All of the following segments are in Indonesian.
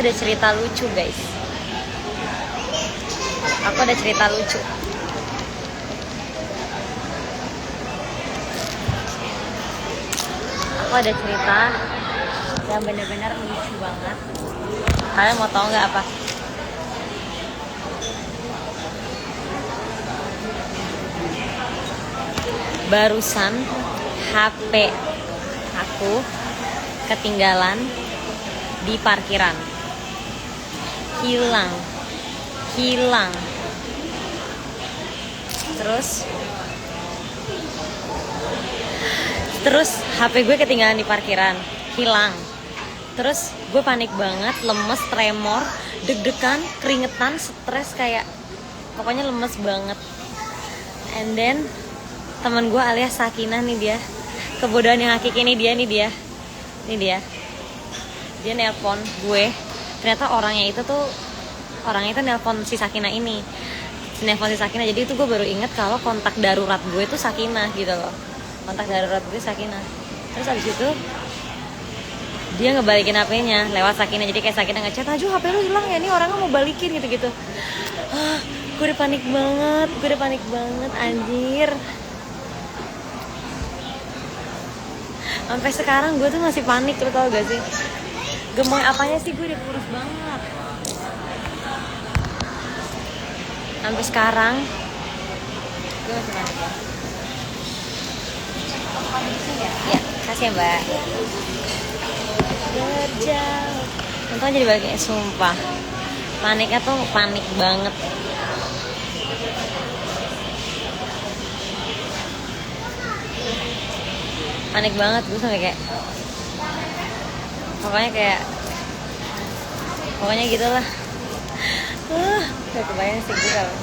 ada cerita lucu guys. Aku ada cerita lucu. Aku ada cerita yang benar-benar lucu banget. Kalian mau tahu nggak apa? Barusan HP aku ketinggalan di parkiran. Hilang. Terus HP gue ketinggalan di parkiran, hilang. Terus gue panik banget, lemes, tremor, deg-degan, keringetan, stres, kayak pokoknya lemes banget. And then teman gue alias Sakinah nih dia, kebodohan yang hakiki nih dia. Dia nelpon gue. Ternyata orangnya itu nelpon si Sakinah ini. Jadi itu gue baru inget kalau kontak darurat gue itu Sakinah gitu loh. Kontak darurat gue Sakinah. Terus abis itu dia ngebalikin HP-nya lewat Sakinah. Jadi kayak Sakinah ngechat, "Aju, HP lu hilang ya, nih orangnya mau balikin," gitu-gitu. Gue udah panik banget anjir. Sampai sekarang gue tuh masih panik, lo tau gak sih? Gemoy apanya sih, gue udah kurus banget. Sampai sekarang gue masih panik ya. Ya, kasih ya mbak. Berjauh. Untung jadi balik, sumpah. Paniknya tuh panik banget. Panik banget gue sampai kayak pokoknya gitulah. Gak kebayang sih gue kalau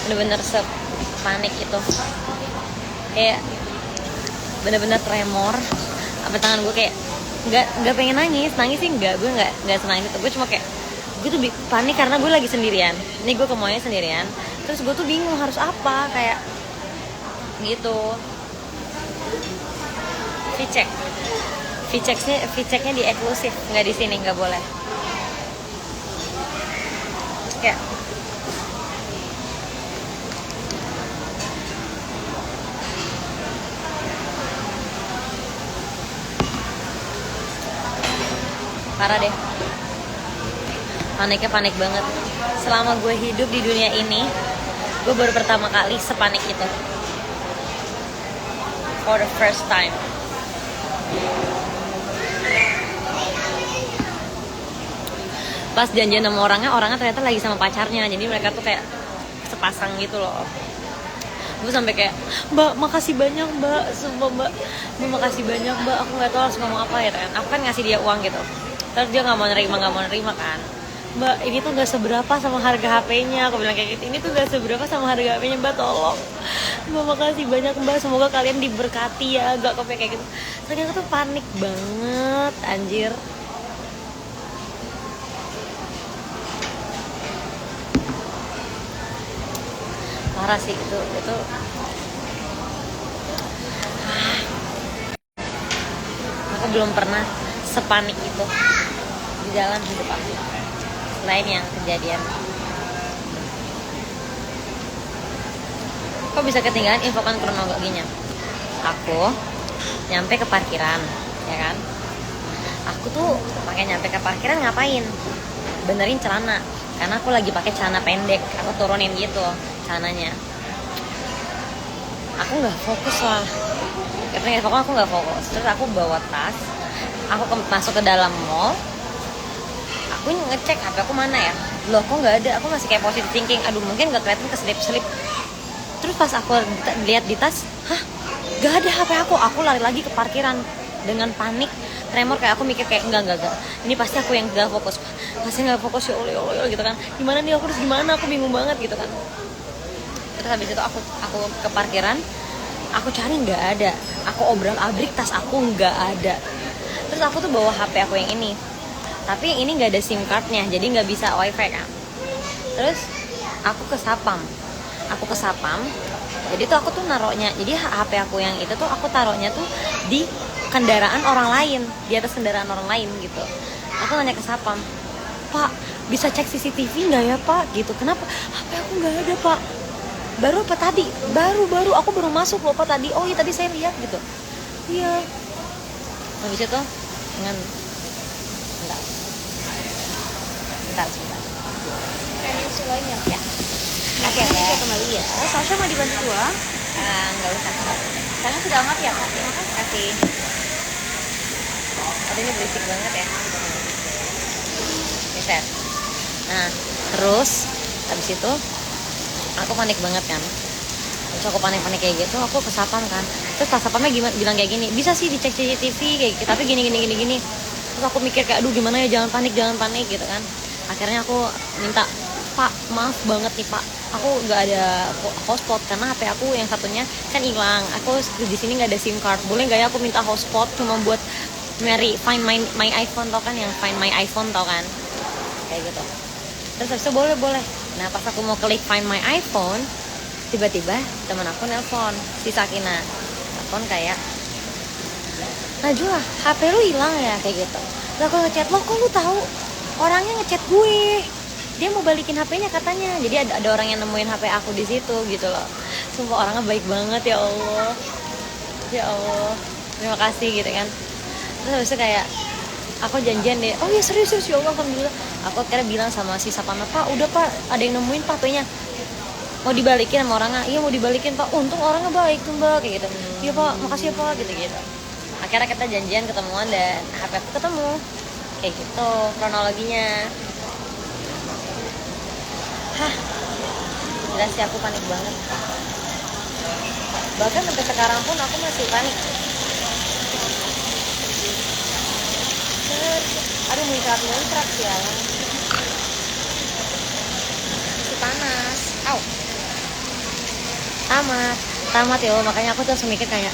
bener-bener sepanik itu, kayak bener-bener tremor. Apa tangan gue kayak nggak pengen nangis sih, gue nggak senang itu. Gue cuma kayak gue tuh panik karena gue lagi sendirian. Ini gue ke mallnya sendirian, terus gue tuh bingung harus apa, kayak gitu. V-checknya di eksklusif, nggak di sini, nggak boleh. Ya. Parah deh. Paniknya panik banget. Selama gue hidup di dunia ini, gue baru pertama kali sepanik itu. For the first time. Pas janjian sama orangnya ternyata lagi sama pacarnya. Jadi mereka tuh kayak sepasang gitu loh. Gue sampai kayak, "Mbak, makasih banyak mbak, sumpah mbak, makasih banyak mbak, aku nggak tahu harus ngomong apa ya kan." Aku kan ngasih dia uang gitu. Terus dia nggak mau nerima kan. "Mbak, ini tuh nggak seberapa sama harga HP-nya." Aku bilang kayak gitu, "Ini tuh nggak seberapa sama harga HP-nya mbak, tolong mbak, makasih banyak mbak, semoga kalian diberkati ya." Gak kok kayak gitu. Terus aku tuh panik banget anjir. Parah sih itu aku belum pernah sepanik itu di dalam hidup aku selain yang kejadian. Kok bisa ketinggalan, infokan kronologinya. Aku nyampe ke parkiran, ya kan? Aku tuh pakai nyampe ke parkiran ngapain? Benerin celana, karena aku lagi pakai celana pendek. Aku turunin gitu celananya. Aku nggak fokus lah. Pokoknya aku nggak fokus. Terus aku bawa tas. Aku masuk ke dalam mall. Aku ngecek HP aku mana ya. Loh, kok nggak ada? Aku masih kayak positive thinking. Aduh, mungkin nggak kelihatan keselip-selip. Terus pas aku lihat di tas, gak ada HP aku. Aku lari lagi ke parkiran dengan panik, tremor, kayak aku mikir kayak enggak. Ini pasti aku yang gak fokus. Pasti nggak fokus, ya Allah gitu kan. Gimana nih, aku harus gimana? Aku bingung banget gitu kan. Terus habis itu aku ke parkiran, aku cari nggak ada. Aku obrak-abrik tas aku, nggak ada. Terus aku tuh bawa HP aku yang ini, tapi yang ini nggak ada SIM cardnya, jadi nggak bisa wifi kan. Terus aku ke Sapam, Jadi tuh aku tuh naruhnya, jadi HP aku yang itu tuh aku taruhnya tuh di kendaraan orang lain, di atas kendaraan orang lain gitu. Aku nanya ke sapam, Pak, bisa cek CCTV nggak ya Pak? Gitu. Kenapa? HP aku nggak ada Pak. Baru apa tadi? Baru aku baru masuk loh Pak tadi. Oh iya tadi saya lihat gitu. Iya. Habis itu dengan bentar sebentar. Ini semuanya. Ya. Oke, Kita kembali ya. Sasha mau dibantu dua? Nggak usah. Karena sudah amat ya Kak. Terima kasih. Kasih. Aduh ini berisik banget ya. Reset. Nah, terus habis itu aku panik banget kan. Terus aku panik kayak gitu, aku ke sapam kan. Terus pas sapamnya gimana bilang kayak gini, bisa sih dicek CCTV kayak gitu, tapi gini. Terus aku mikir kayak aduh gimana ya, jangan panik gitu kan. Akhirnya aku minta, Pak, maaf banget nih Pak, aku nggak ada hotspot karena HP aku yang satunya kan hilang. Aku di sini nggak ada SIM card. Boleh nggak ya aku minta hotspot cuma buat nyari find my iPhone, tau kan yang find my iPhone tau kan, kayak gitu. Terus habis itu boleh. Nah pas aku mau klik find my iPhone, tiba-tiba teman aku nelpon, si Sakina nelpon kayak, Najwa, HP lu hilang ya, kayak gitu. Terus aku ngechat, lo kok lu tahu? Orangnya ngechat gue, dia mau balikin HP-nya katanya. Jadi ada orang yang nemuin HP aku di situ gitu loh. Sumpah orangnya baik banget, ya Allah, terima kasih gitu kan. Terus habis itu kayak aku janjian deh, oh ya serius ya Allah, alhamdulillah. Aku akhirnya bilang sama si sapamnya, Pak udah Pak, ada yang nemuin Pak HP-nya, mau dibalikin sama orangnya. Iya mau dibalikin Pak, untung orangnya baik tuh Mbak, kayak gitu. Iya Pak, makasih ya Pak, gitu. Akhirnya kita janjian ketemuan dan HP aku ketemu, kayak gitu kronologinya. Hah, jelas sih aku panik banget. Bahkan sampai sekarang pun aku masih panik. Aduh muncrat ya, masih panas. Tamat ya Allah. Makanya aku tuh mikir kayak,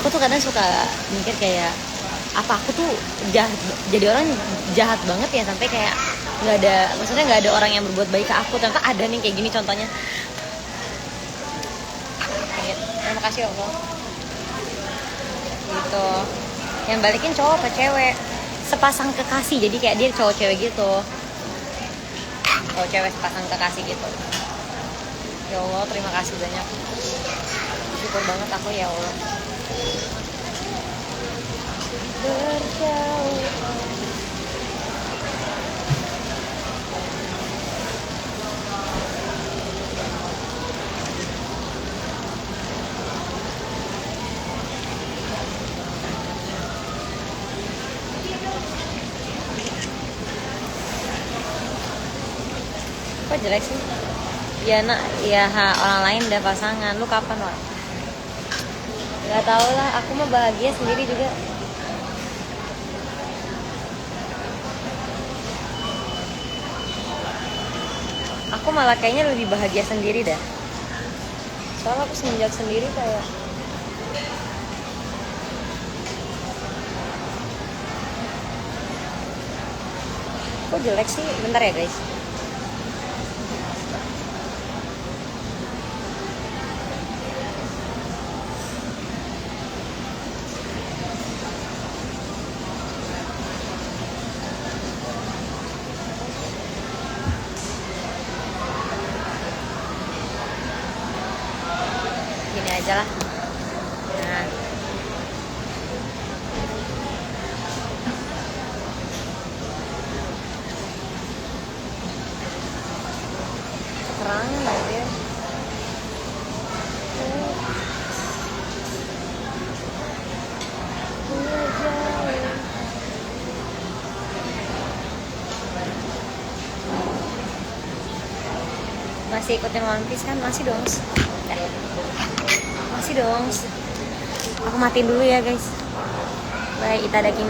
aku tuh kadang suka mikir kayak, apa aku tuh jadi orang jahat banget ya, sampai kayak maksudnya nggak ada orang yang berbuat baik ke aku. Ternyata ada nih kayak gini contohnya. Terima kasih Allah. Gitu. Yang balikin cowok apa cewek? Sepasang kekasih, jadi kayak dia cowok cewek gitu. Cowok cewek sepasang kekasih gitu. Ya Allah, terima kasih banyak. Syukur banget aku ya Allah. Berjauh. Kok jelek sih? Ya nak, ya orang lain udah pasangan, lu kapan Wak? Gak tau lah, aku mah bahagia sendiri juga. Aku malah kayaknya lebih bahagia sendiri dah. Soalnya aku semenjak sendiri kayak, kok jelek sih? Bentar ya guys. Gini aja lah. Nah, keterangan lah dia. Masih ikutin One Piece kan? Masih dong. Masih dong. Aku matiin dulu ya guys. Bye, itadakimasu.